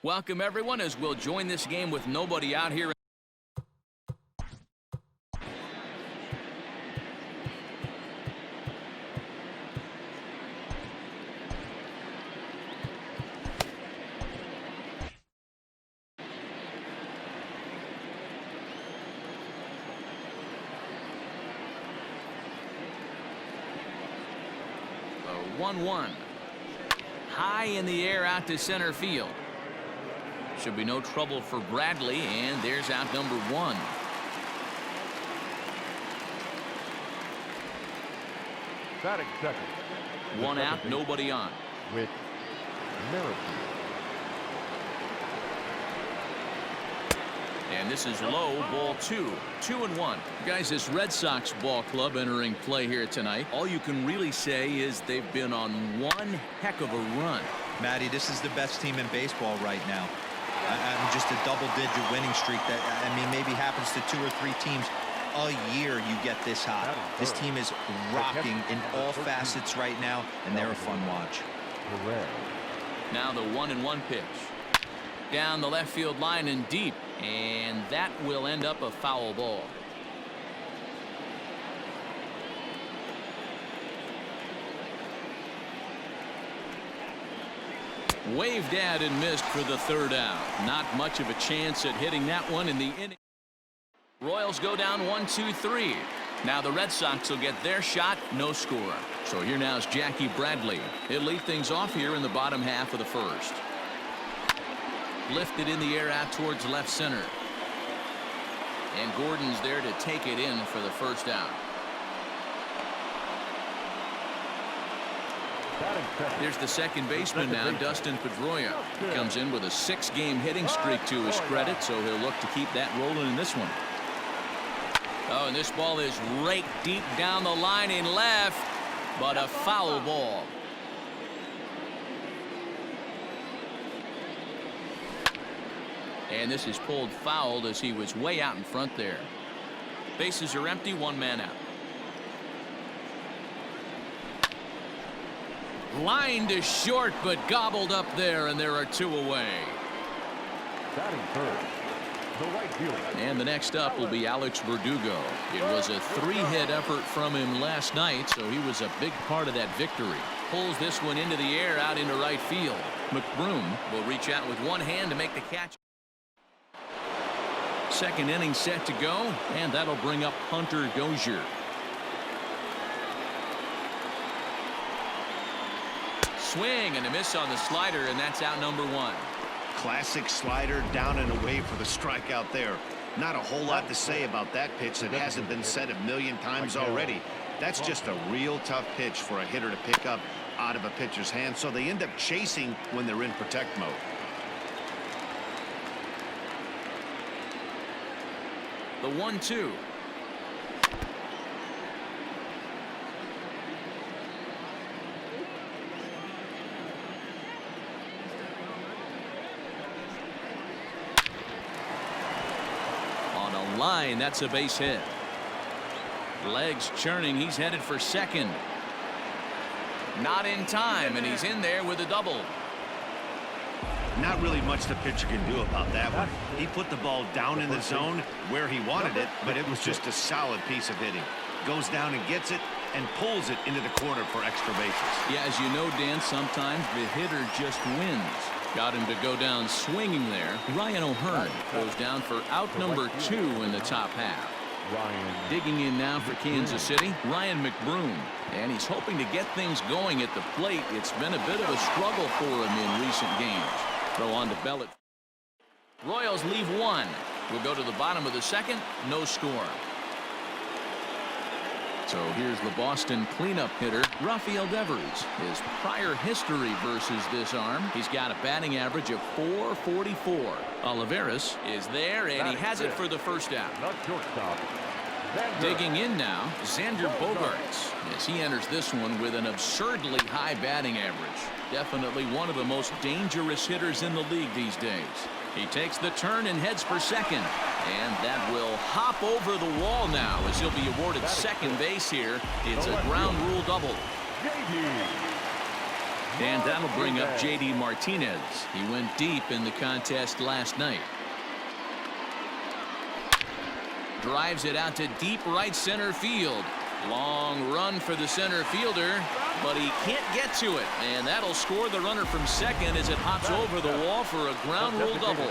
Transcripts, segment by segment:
Welcome, everyone, as we'll join this game with nobody out here. The 1-1. High in the air out to center field. Should be no trouble for Bradley, and there's out number 1. Batting second. One out, nobody on. With Miracle. And this is low, ball 2. 2-1. Guys, this Red Sox ball club entering play here tonight. All you can really say is they've been on one heck of a run. Matty, this is the best team in baseball right now. Just a double-digit winning streak that, I mean, maybe happens to 2 or 3 teams a year you get this hot. This team is rocking in all facets right now, and they're a fun watch. Now the 1-1 pitch. Down the left field line and deep, and that will end up a foul ball. Waved at and missed for the 3rd out. Not much of a chance at hitting that one in the inning. Royals go down 1-2-3. Now the Red Sox will get their shot. No score. So here now is Jackie Bradley. He'll lead things off here in the bottom half of the 1st. Lifted in the air out towards left center. And Gordon's there to take it in for the 1st out. There's the second baseman now, Dustin Pedroia. He comes in with a 6-game hitting streak to his credit, so he'll look to keep that rolling in this one. Oh, and this ball is raked deep down the line in left, but a foul ball. And this is pulled foul as he was way out in front there. Bases are empty, 1 man out. Line to short, but gobbled up there, and there are 2 away. Batting first, the right fielder. And the next up will be Alex Verdugo. It was a 3-hit effort from him last night, so he was a big part of that victory. Pulls this one into the air out into right field. McBroom will reach out with one hand to make the catch. Second inning set to go, and that'll bring up Hunter Dozier. Swing and a miss on the slider, and that's out number 1. Classic slider down and away for the strikeout there. Not a whole lot to say about that pitch that hasn't been said a million times already. That's just a real tough pitch for a hitter to pick up out of a pitcher's hand, so they end up chasing when they're in protect mode. The 1-2. On a line, that's a base hit. Legs churning, he's headed for second. Not in time, and he's in there with a double. Not really much the pitcher can do about that one. He put the ball down in the zone where he wanted it, but it was just a solid piece of hitting. Goes down and gets it and pulls it into the corner for extra bases. Yeah, as you know, Dan, sometimes the hitter just wins. Got him to go down swinging there. Ryan O'Hearn goes down for out number 2 in the top half. Digging in now for Kansas City, Ryan McBroom. And he's hoping to get things going at the plate. It's been a bit of a struggle for him in recent games. Throw on to Bellitt. Royals leave 1. We'll go to the bottom of the 2nd. No score. So here's the Boston cleanup hitter, Rafael Devers. His prior history versus this arm, he's got a batting average of .444. Olivares is there, and he has it for the 1st out. Digging in now, Xander Bogaerts, as he enters this one with an absurdly high batting average. Definitely one of the most dangerous hitters in the league these days. He takes the turn and heads for second. And that will hop over the wall now as he'll be awarded second base here. It's a ground rule double. And that'll bring up J.D. Martinez. He went deep in the contest last night. Drives it out to deep right center field. Long run for the center fielder, but he can't get to it. And that'll score the runner from second as it hops over the wall for a ground rule double.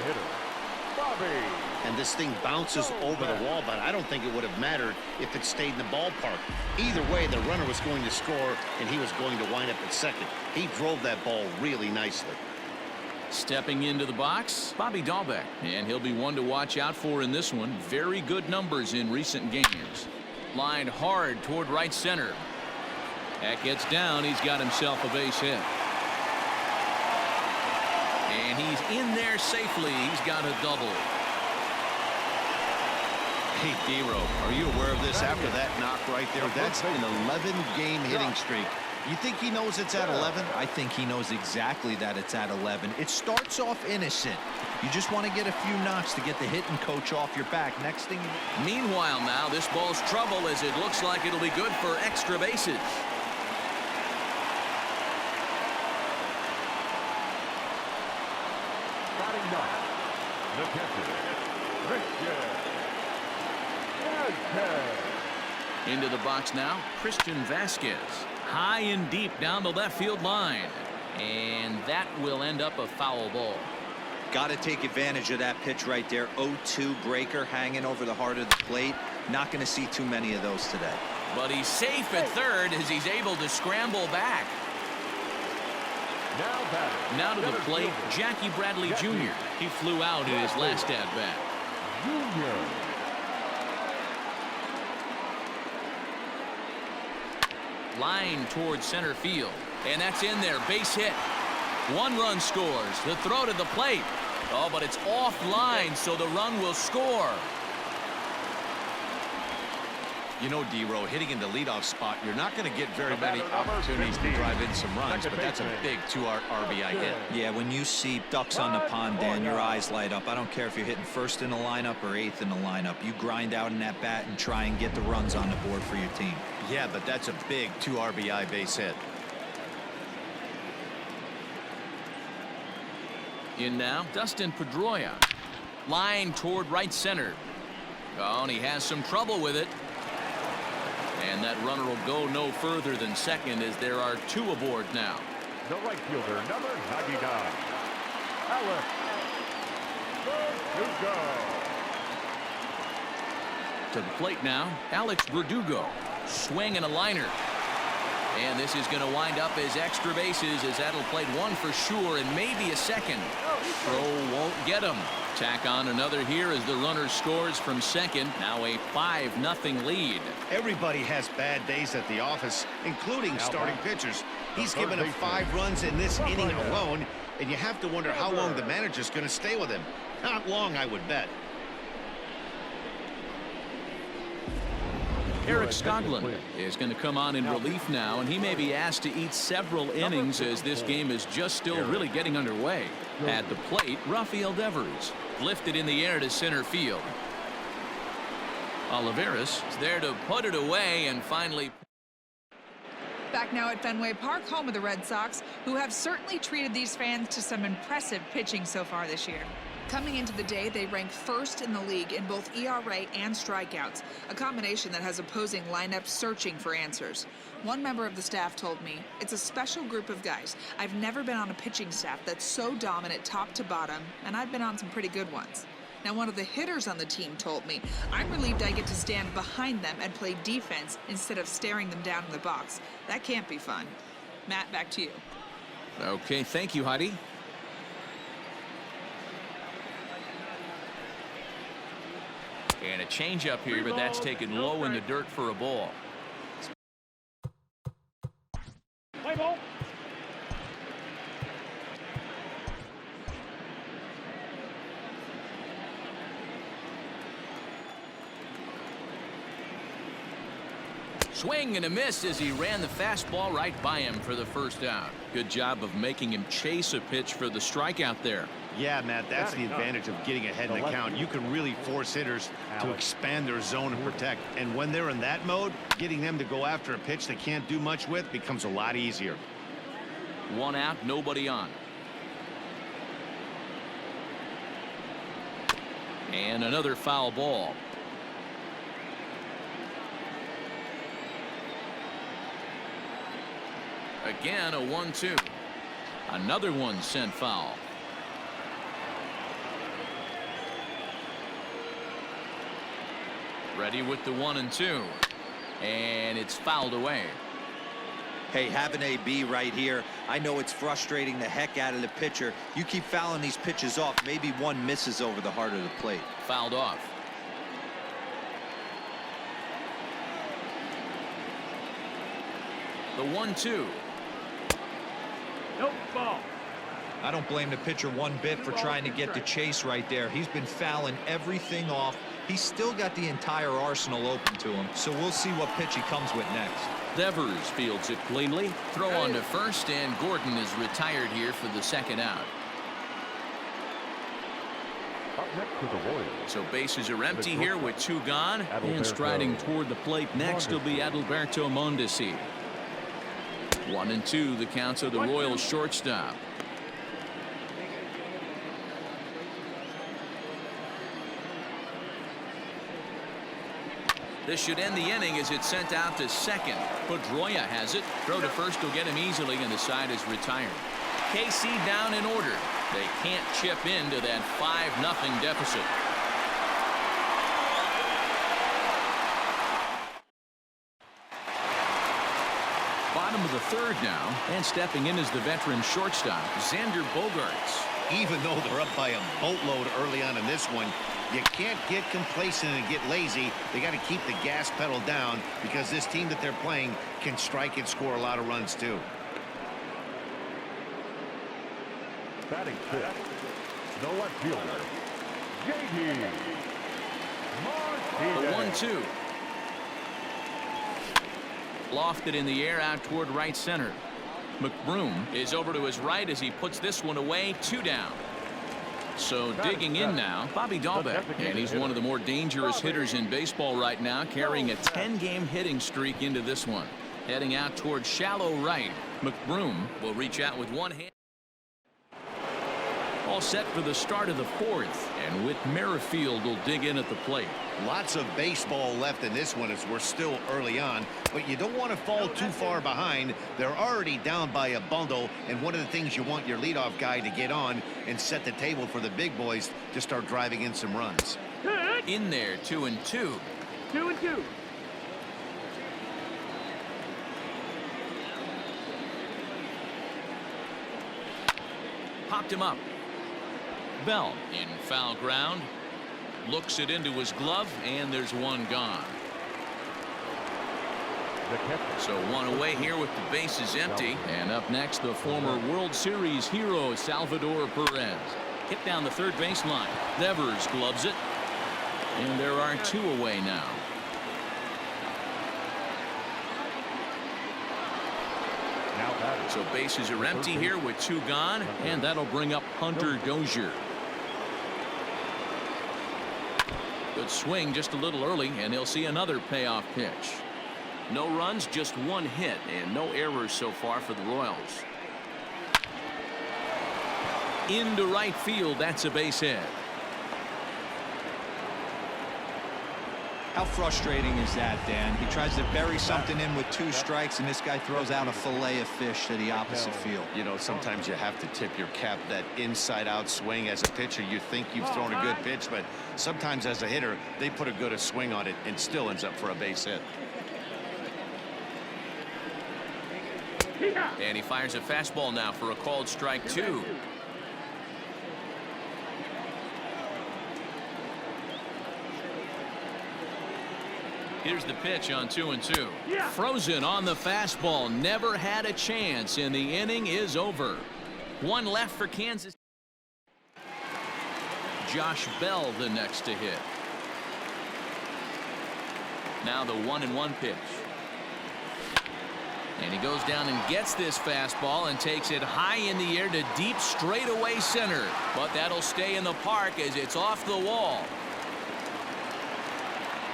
And this thing bounces over the wall, but I don't think it would have mattered if it stayed in the ballpark. Either way, the runner was going to score, and he was going to wind up at second. He drove that ball really nicely. Stepping into the box, Bobby Dahlbeck, and he'll be one to watch out for in this one. Very good numbers in recent games. Lined hard toward right center. That gets down. He's got himself a base hit. And he's in there safely. He's got a double. Hey, D-Row, are you aware of this after that knock right there? That's an 11-game hitting streak. You think he knows it's at 11? I think he knows exactly that it's at 11. It starts off innocent. You just want to get a few knocks to get the hitting coach off your back. Next thing you know. Meanwhile, now this ball's trouble as it looks like it'll be good for extra bases. Batting ninth, the catcher, Into the box now, Christian Vasquez. High and deep down the left field line. And that will end up a foul ball. Got to take advantage of that pitch right there. 0-2 breaker hanging over the heart of the plate. Not going to see too many of those today. But he's safe at third as he's able to scramble back. Now to the plate, Jackie Bradley Jr. He flew out in his last at-bat. Line towards center field. And that's in there. Base hit. One run scores. The throw to the plate. Oh, but it's offline, so the run will score. You know, D-Row, hitting in the leadoff spot, you're not going to get very many opportunities to drive in some runs, but that's a big 2 RBI hit. Yeah, when you see ducks on the pond, Dan, your eyes light up. I don't care if you're hitting first in the lineup or eighth in the lineup. You grind out in that bat and try and get the runs on the board for your team. Yeah, but that's a big 2 RBI base hit. In now, Dustin Pedroia. Line toward right center. Oh, and he has some trouble with it. And that runner will go no further than second as there are 2 aboard now. The right fielder, number 99, Alex Verdugo. To the plate now, Alex Verdugo. Swing and a liner. And this is going to wind up as extra bases as that'll play 1 for sure and maybe a second. Throw won't get him. Tack on another here as the runner scores from second. Now a 5-0 lead. Everybody has bad days at the office, including starting pitchers. He's given up 5 runs in this inning alone, and you have to wonder how long the manager's going to stay with him. Not long, I would bet. Eric Skoglund is going to come on in relief now, and he may be asked to eat several innings as this game is just still really getting underway. At the plate, Rafael Devers lifted in the air to center field. Oliveras is there to put it away and finally. Back now at Fenway Park, home of the Red Sox, who have certainly treated these fans to some impressive pitching so far this year. Coming into the day, they rank first in the league in both ERA and strikeouts, a combination that has opposing lineups searching for answers. One member of the staff told me, "It's a special group of guys. I've never been on a pitching staff that's so dominant top to bottom, and I've been on some pretty good ones." Now, one of the hitters on the team told me, "I'm relieved I get to stand behind them and play defense instead of staring them down in the box. That can't be fun." Matt, back to you. Okay, thank you, Heidi. And a changeup here, but that's taken low in the dirt for a ball. Play ball. Swing and a miss as he ran the fastball right by him for the first out. Good job of making him chase a pitch for the strikeout there. Yeah, Matt, that's the advantage of getting ahead in the count. You can really force hitters to expand their zone and protect. And when they're in that mode, getting them to go after a pitch they can't do much with becomes a lot easier. One out, nobody on. And another foul ball. Again, a 1-2. Another one sent foul. Ready with the 1-2. And it's fouled away. Hey, have an AB right here. I know it's frustrating the heck out of the pitcher. You keep fouling these pitches off. Maybe one misses over the heart of the plate. Fouled off. The 1-2. Nope, ball. I don't blame the pitcher one bit for trying to get the chase right there. He's been fouling everything off. He's still got the entire arsenal open to him. So we'll see what pitch he comes with next. Devers fields it cleanly. Throw on to first, and Gordon is retired here for the second out. Up next to the Royals. So bases are empty here with two gone. And striding toward the plate next will be Adalberto Mondesi. 1-2 the counts of the Royals shortstop. This should end the inning as it's sent out to second. Pedroia has it. Throw to first will get him easily, and the side is retired. KC down in order. They can't chip into that 5-0 deficit. Bottom of the third now, and stepping in is the veteran shortstop, Xander Bogaerts. Even though they're up by a boatload early on in this one, you can't get complacent and get lazy. They got to keep the gas pedal down because this team that they're playing can strike and score a lot of runs too. Batting fifth, the left fielder, J.D. Martinez. The 1-2. Lofted in the air out toward right center. McBroom is over to his right as he puts this one away. 2 down. So digging in now, Bobby Dahlbeck, and he's one of the more dangerous hitters in baseball right now, carrying a 10-game hitting streak into this one. Heading out toward shallow right. McBroom will reach out with one hand. All set for the start of the fourth, and Whit Merrifield will dig in at the plate. Lots of baseball left in this one as we're still early on, but you don't want to fall too far behind. They're already down by a bundle, and one of the things you want your leadoff guy to get on and set the table for the big boys to start driving in some runs. In there, 2-2. 2-2. Popped him up. Bell in foul ground. Looks it into his glove, and there's one gone. So one away here with the bases empty. And up next, the former World Series hero, Salvador Perez. Hit down the third baseline. Devers gloves it. And there are 2 away now. So bases are empty here with 2 gone, and that'll bring up Hunter Dozier. Good swing just a little early, and he'll see another payoff pitch. No runs, just 1 hit, and no errors so far for the Royals. Into right field, that's a base hit. How frustrating is that, Dan? He tries to bury something in with 2 strikes, and this guy throws out a fillet of fish to the opposite field. You know, sometimes you have to tip your cap. That inside-out swing as a pitcher, you think you've thrown a good pitch, but sometimes as a hitter, they put a good swing on it and still ends up for a base hit. And he fires a fastball now for a called strike 2. Here's the pitch on 2-2. Frozen on the fastball. Never had a chance, and the inning is over. 1 left for Kansas. Josh Bell the next to hit. Now the 1-1 pitch. And he goes down and gets this fastball and takes it high in the air to deep straightaway center. But that'll stay in the park as it's off the wall.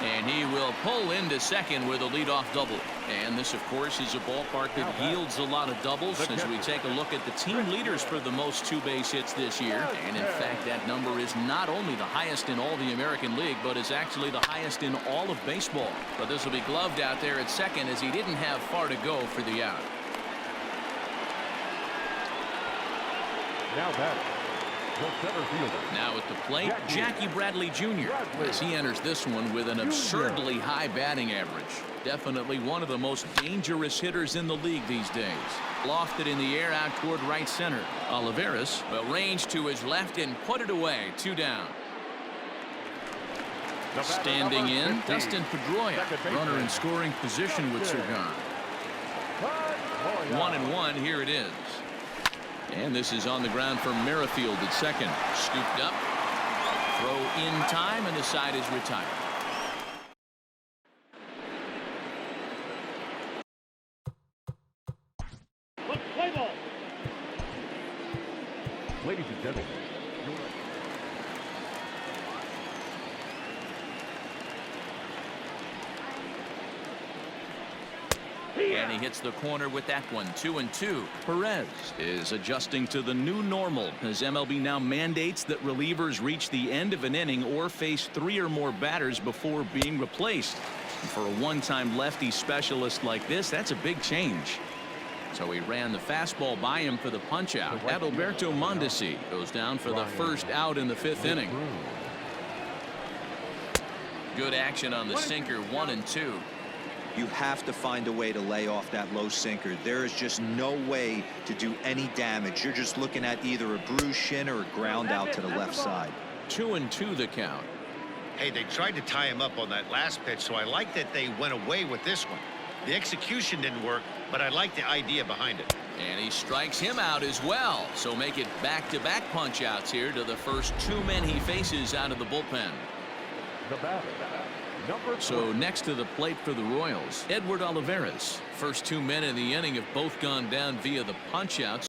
And he will pull into second with a leadoff double. And this, of course, is a ballpark that yields a lot of doubles as we take a look at the team leaders for the most two-base hits this year. And, in fact, that number is not only the highest in all the American League, but is actually the highest in all of baseball. But this will be gloved out there at second as he didn't have far to go for the out. Now batting, the center fielder. Now at the plate, Jackie Bradley Jr. as he enters this one with an absurdly high batting average. Definitely one of the most dangerous hitters in the league these days. Lofted in the air out toward right center. Olivares will range to his left and put it away. 2 down. Standing in, Dustin Pedroia. Runner in scoring position with Sergan. 1-1. Here it is. And this is on the ground for Merrifield at second. Scooped up. Throw in time, and the side is retired. Play ball. Ladies and gentlemen, and he hits the corner with that one. 2-2. Perez is adjusting to the new normal as MLB now mandates that relievers reach the end of an inning or face 3 or more batters before being replaced. And for a one-time lefty specialist like this, that's a big change. So he ran the fastball by him for the punch-out. Adalberto Mondesi goes down for the first out in the 5th inning. Good action on the sinker. 1-2. You have to find a way to lay off that low sinker. There is just no way to do any damage. You're just looking at either a bruised shin or a ground out to the left side. 2-2 the count. Hey, they tried to tie him up on that last pitch, so I like that they went away with this one. The execution didn't work, but I like the idea behind it. And he strikes him out as well. So make it back-to-back punch-outs here to the first 2 men he faces out of the bullpen. the batter, So next to the plate for the Royals, Edward Olivares. First 2 men in the inning have both gone down via the punch-outs.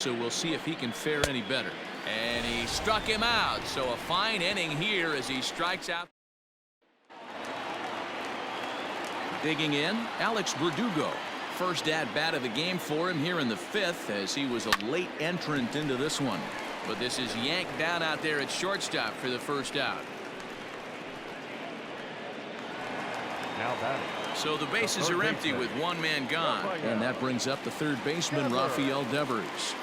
So we'll see if he can fare any better. And he struck him out. So a fine inning here as he strikes out. Digging in, Alex Verdugo. First at-bat of the game for him here in the 5th as he was a late entrant into this one. But this is yanked down out there at shortstop for the first out. now batting. So the bases are empty with 1 man gone. And that brings up the third baseman, Rafael Devers.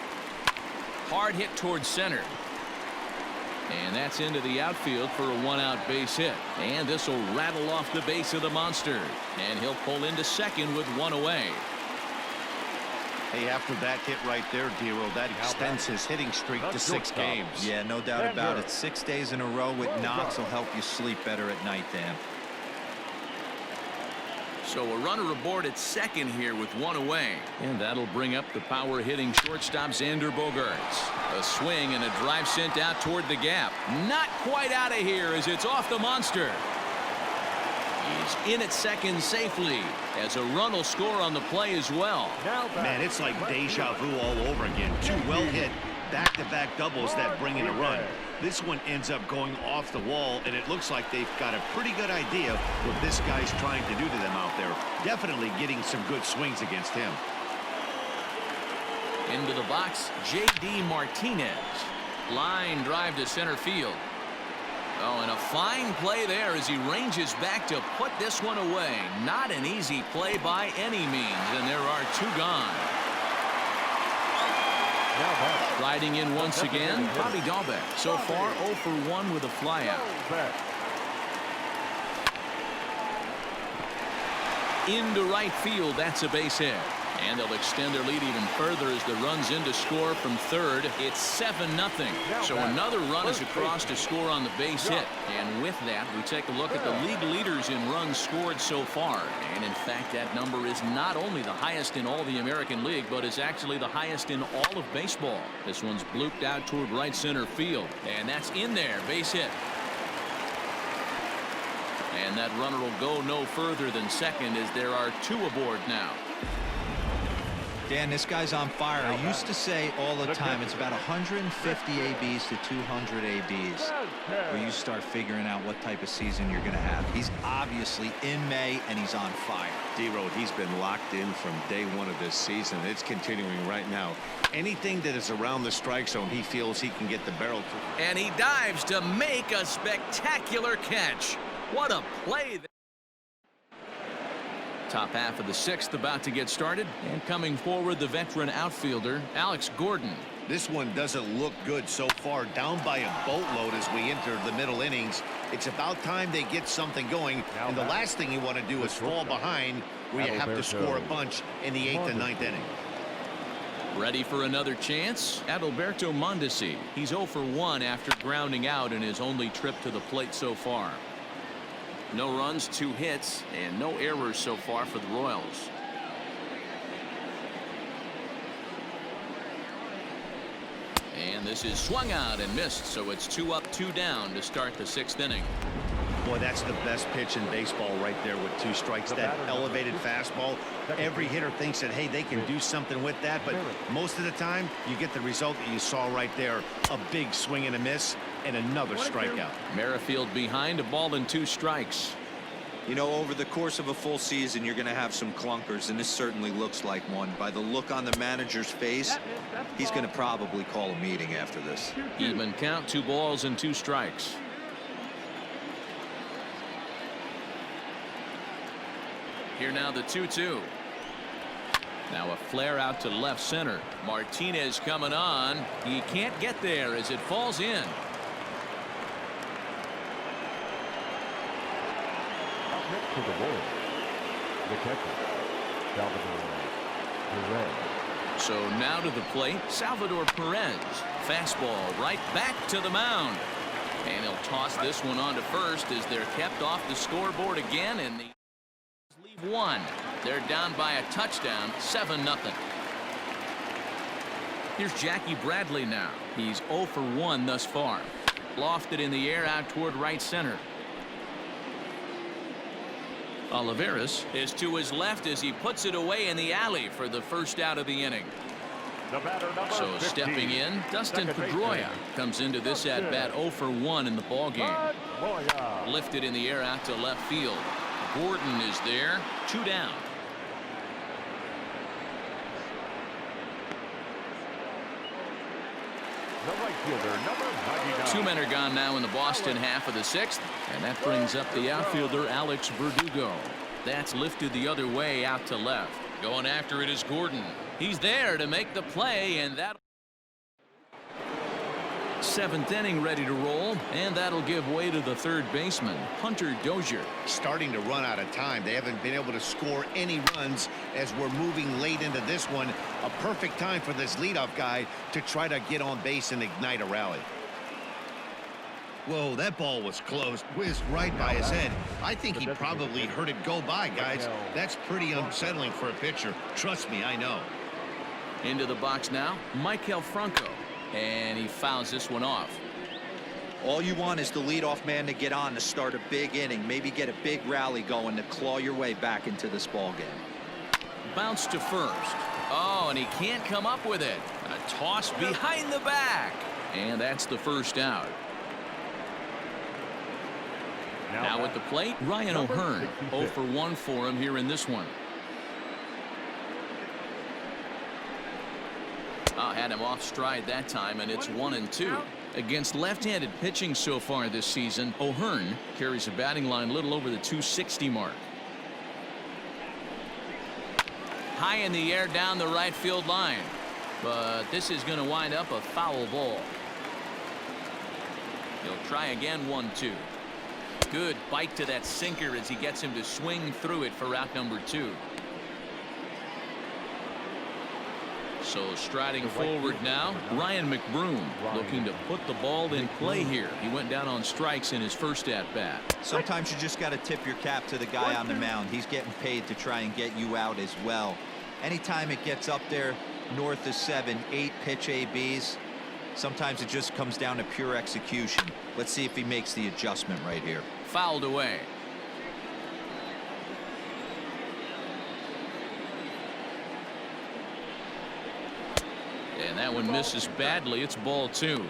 Hard hit towards center. And that's into the outfield for a 1-out base hit. And this will rattle off the base of the monster. And he'll pull into second with 1 away. Hey, after that hit right there, Dero, that extends his hitting streak to 6 games. Yeah, no doubt about it. 6 days in a row with knocks will help you sleep better at night, Dan. So a runner aboard at second here with one away. And that'll bring up the power-hitting shortstop Xander Bogaerts. A swing and a drive sent out toward the gap. Not quite out of here as it's off the monster. He's in at second safely as a run will score on the play as well. Man, it's like deja vu all over again. Two well-hit back-to-back doubles that bring in a run. This one ends up going off the wall, and it looks like they've got a pretty good idea what this guy's trying to do to them out there. Definitely getting some good swings against him. Into the box, J.D. Martinez. Line drive to center field. Oh, and a fine play there as he ranges back to put this one away. Not an easy play by any means, and there are two gone. Riding in once again, Bobby Dalbec. So far, 0 for 1 with a flyout. Into right field, that's a base hit. And they'll extend their lead even further as the run's in to score from third. It's 7-0. So another run is across to score on the base hit. And with that, we take a look at the league leaders in runs scored so far. And in fact, that number is not only the highest in all the American League, but is actually the highest in all of baseball. This one's blooped out toward right center field. And that's in there, base hit. And that runner will go no further than second as there are two aboard now. Dan, this guy's on fire. I used to say all the time it's about 150 ABs to 200 ABs where you start figuring out what type of season you're going to have. He's obviously in May and he's on fire. D-Road, he's been locked in from day one of this season. It's continuing right now. Anything that is around the strike zone, he feels he can get the barrel to. And he dives to make a spectacular catch. What a play. Top half of the sixth about to get started, and coming forward the veteran outfielder Alex Gordon. This one doesn't look good so far, down by a boatload as we enter the middle innings. It's about time they get something going, and the last thing you want to do is fall behind where you have to score a bunch in the 8th and 9th inning. Ready for another chance? Adalberto Mondesi. He's 0 for 1 after grounding out in his only trip to the plate so far. No runs, 2 hits, and no errors so far for the Royals. And this is swung out and missed, so it's 2 up, 2 down to start the 6th inning. Boy, that's the best pitch in baseball right there with 2 strikes. That elevated fastball. Every hitter thinks that, hey, they can do something with that, but most of the time you get the result that you saw right there. A big swing and a miss and another strikeout. Merrifield behind, a ball and 2 strikes. You know, over the course of a full season, you're going to have some clunkers, and this certainly looks like one. By the look on the manager's face, he's going to probably call a meeting after this. Even count, 2 balls and 2 strikes. Here now the 2-2. Now a flare out to left center. Martinez coming on. He can't get there as it falls in. To the ball. The catcher, Salvador Perez. So now to the plate, Salvador Perez. Fastball right back to the mound. And he'll toss this one on to first as they're kept off the scoreboard again, and the leave one. They're down by a touchdown, 7-0. Here's Jackie Bradley now. He's 0 for 1 thus far. Lofted in the air out toward right center. Olivares is to his left as he puts it away in the alley for the first out of the inning. So 15, stepping in, Dustin Pedroia comes into this at bat 0 for 1 in the ball game. Lifted in the air out to left field. Gordon is there, 2 down. The right fielder, number 99. 2 men are gone now in the Boston half of the 6th, and that brings up the outfielder Alex Verdugo. That's lifted the other way out to left. Going after it is Gordon. He's there to make the play, and that 7th inning ready to roll, and that'll give way to the third baseman, Hunter Dozier. Starting to run out of time. They haven't been able to score any runs as we're moving late into this one. A perfect time for this leadoff guy to try to get on base and ignite a rally. Whoa, that ball was close. Whizzed right by his head. I think he probably heard it go by, guys. That's pretty unsettling for a pitcher. Trust me, I know. Into the box now, Maikel Franco. And he fouls this one off. All you want is the leadoff man to get on to start a big inning. Maybe get a big rally going to claw your way back into this ball game. Bounce to first. Oh, and he can't come up with it. A toss behind the back. And that's the first out. Now at the plate, Ryan O'Hearn. 0 for 1 for him here in this one. Had him off stride that time, and it's 1-2. Against left-handed pitching so far this season, O'Hearn carries a batting line a little over the 260 mark. High in the air down the right field line. But this is going to wind up a foul ball. He'll try again. 1-2. Good bite to that sinker as he gets him to swing through it for out number 2. So striding forward now, Ryan McBroom looking to put the ball in play here. He went down on strikes in his first at-bat. Sometimes you just got to tip your cap to the guy on the mound. He's getting paid to try and get you out as well. Anytime it gets up there north of 7, 8 pitch ABs, sometimes it just comes down to pure execution. Let's see if he makes the adjustment right here. Fouled away. And that one misses badly. It's ball 2.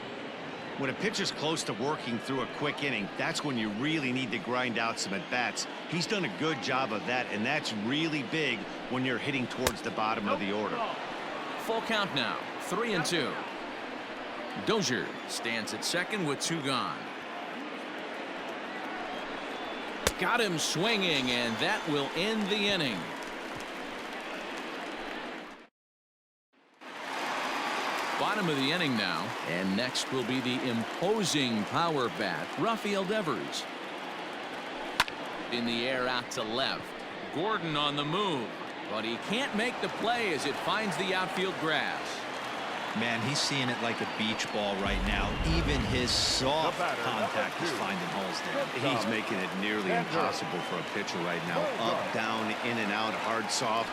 When a pitcher's close to working through a quick inning, that's when you really need to grind out some at-bats. He's done a good job of that, and that's really big when you're hitting towards the bottom of the order. Full count now. 3-2. Dozier stands at second with 2 gone. Got him swinging, and that will end the inning. Bottom of the inning now, and next will be the imposing power bat, Rafael Devers. In the air out to left. Gordon on the move, but he can't make the play as it finds the outfield grass. Man, he's seeing it like a beach ball right now. Even his soft contact is finding holes there. He's making it nearly impossible for a pitcher right now. Up, down, in and out, hard, soft.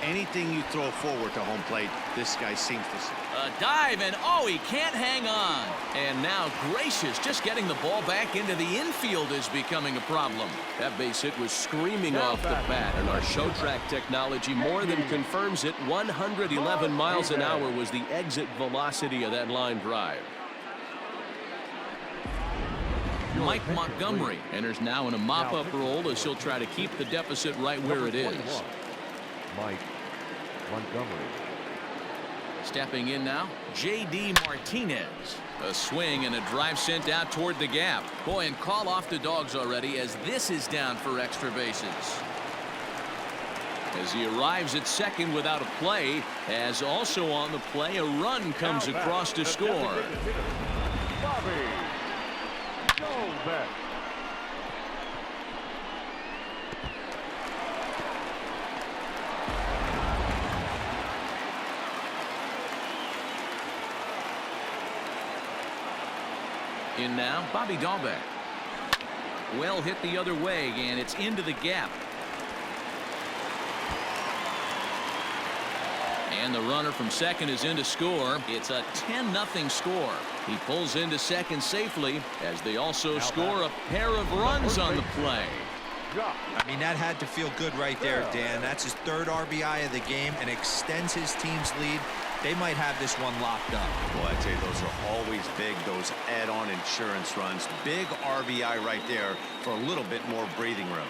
Anything you throw forward to home plate, this guy seems to see. A dive, and oh, he can't hang on. And now Gracious just getting the ball back into the infield is becoming a problem. That base hit was screaming off the bat, and our show track technology more than confirms it. 111 miles an hour was the exit velocity of that line drive. Mike Montgomery enters now in a mop-up role as he'll try to keep the deficit right where it is. Mike Montgomery. Stepping in now, J.D. Martinez. A swing and a drive sent out toward the gap. Boy, and call off the dogs already as this is down for extra bases. As he arrives at second without a play, as also on the play, a run comes across to score. In now, Bobby Dahlbeck. Well hit the other way, and it's into the gap. And the runner from second is in to score. It's a 10-0 score. He pulls into second safely as they also score a pair of runs on the play. I mean, that had to feel good right there, Dan. That's his 3rd RBI of the game and extends his team's lead. They might have this one locked up. Well, I tell you, those are always big, those add-on insurance runs. Big RBI right there for a little bit more breathing room.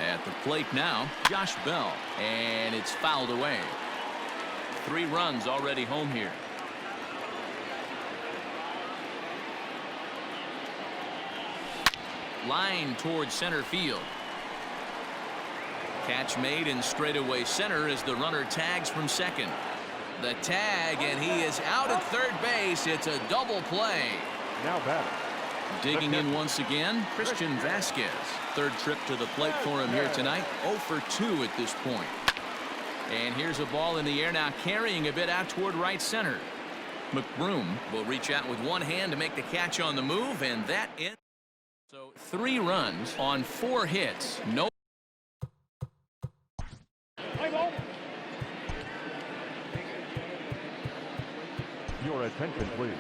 At the plate now, Josh Bell, and it's fouled away. 3 runs already home here. Line towards center field. Catch made in straightaway center as the runner tags from second. The tag, and he is out at third base. It's a double play. Now batter. Digging in once again, Christian Vasquez. 3rd trip to the plate for him here tonight. 0 for 2 at this point. And here's a ball in the air now, carrying a bit out toward right center. McBroom will reach out with one hand to make the catch on the move, and that ends. So 3 runs on 4 hits. No. Your attention, please.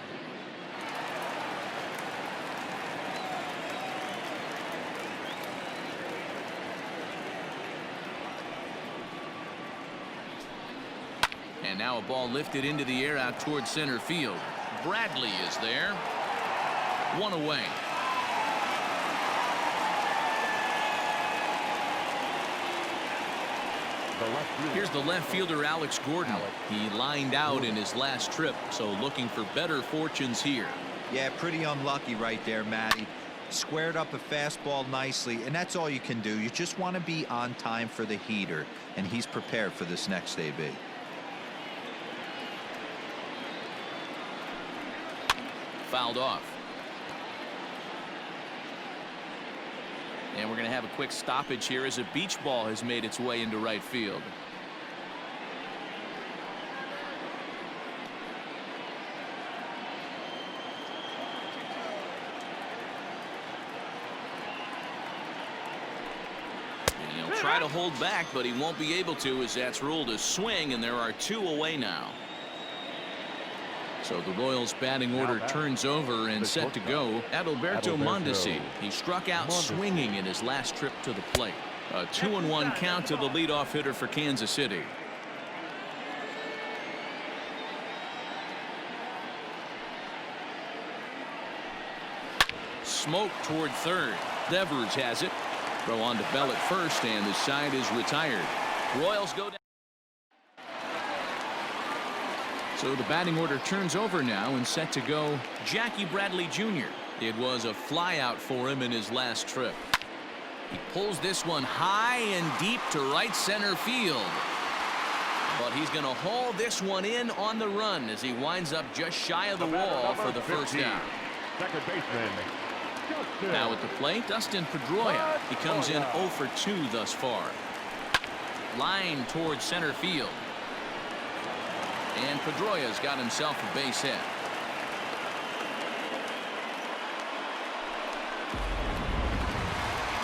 And now a ball lifted into the air out towards center field. Bradley is there. 1 away. Here's the left fielder, Alex Gordon. He lined out in his last trip, so looking for better fortunes here. Yeah, pretty unlucky right there, Matty. Squared up a fastball nicely, and that's all you can do. You just want to be on time for the heater, and he's prepared for this next AB. Fouled off. And we're going to have a quick stoppage here as a beach ball has made its way into right field. And he'll try to hold back, but he won't be able to, as that's ruled a swing, and there are 2 away now. So the Royals batting order turns over and set to go. Adalberto Mondesi. He struck out swinging in his last trip to the plate. A 2-1 count to the leadoff hitter for Kansas City. Smoke toward third. Devers has it. Throw on to Bell at first, and the side is retired. Royals go down. So the batting order turns over now and set to go Jackie Bradley Jr. It was a flyout for him in his last trip. He pulls this one high and deep to right center field. But he's going to haul this one in on the run as he winds up just shy of the wall for the first down. Second baseman. Now at the plate, Dustin Pedroia. He comes in 0 for 2 thus far. Line towards center field. And Pedroia's got himself a base hit.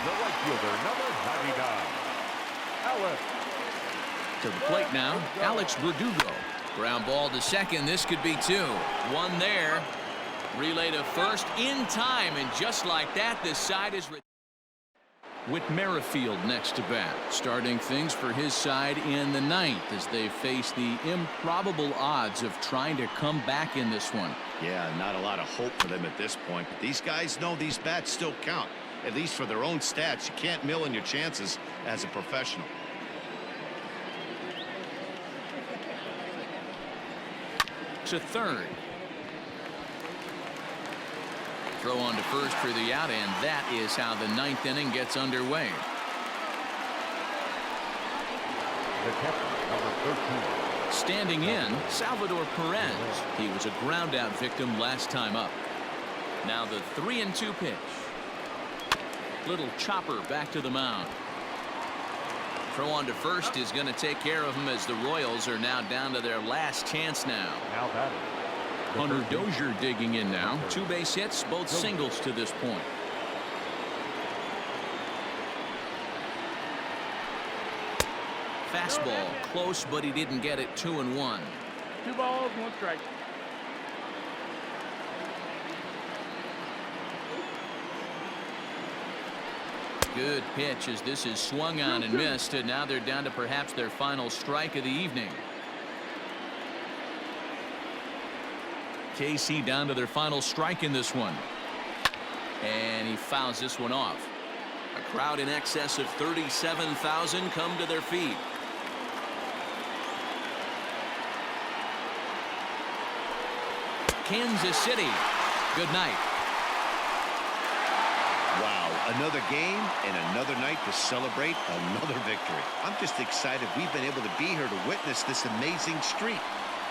The right fielder, number 99. Alex. To the plate now, Alex Verdugo. Ground ball to second. This could be 2. 1 there. Relay to first in time, and just like that, this side is. Whit Merrifield next to bat, starting things for his side in the 9th as they face the improbable odds of trying to come back in this one. Yeah, not a lot of hope for them at this point, but these guys know these bats still count, at least for their own stats. You can't mill in your chances as a professional. To third. Throw on to first for the out, and that is how the 9th inning gets underway. The catcher, number 13. Standing in, Salvador Perez. He was a ground out victim last time up. Now the 3-2 pitch. Little chopper back to the mound. Throw on to first is going to take care of him as the Royals are now down to their last chance now. Now batting. Hunter Dozier digging in now. 2 base hits, both singles to this point. Fastball close, but he didn't get it. 2-1. 2 balls, 1 strike. Good pitch as this is swung on and missed, and now they're down to perhaps their final strike of the evening. KC down to their final strike in this one. And he fouls this one off. A crowd in excess of 37,000 come to their feet. Kansas City, good night. Wow, another game and another night to celebrate another victory. I'm just excited we've been able to be here to witness this amazing streak.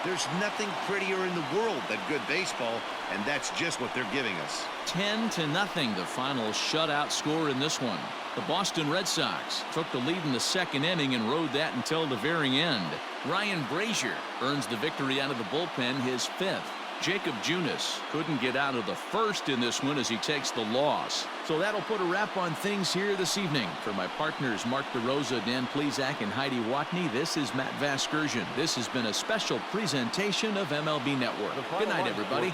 There's nothing prettier in the world than good baseball, and that's just what they're giving us. 10-0, the final shutout score in this one. The Boston Red Sox took the lead in the 2nd inning and rode that until the very end. Ryan Brazier earns the victory out of the bullpen, his 5th. Jacob Junis couldn't get out of the first in this one as he takes the loss. So that'll put a wrap on things here this evening. For my partners Mark DeRosa, Dan Plesac, and Heidi Watney, this is Matt Vasgersian. This has been a special presentation of MLB Network. Good night, everybody.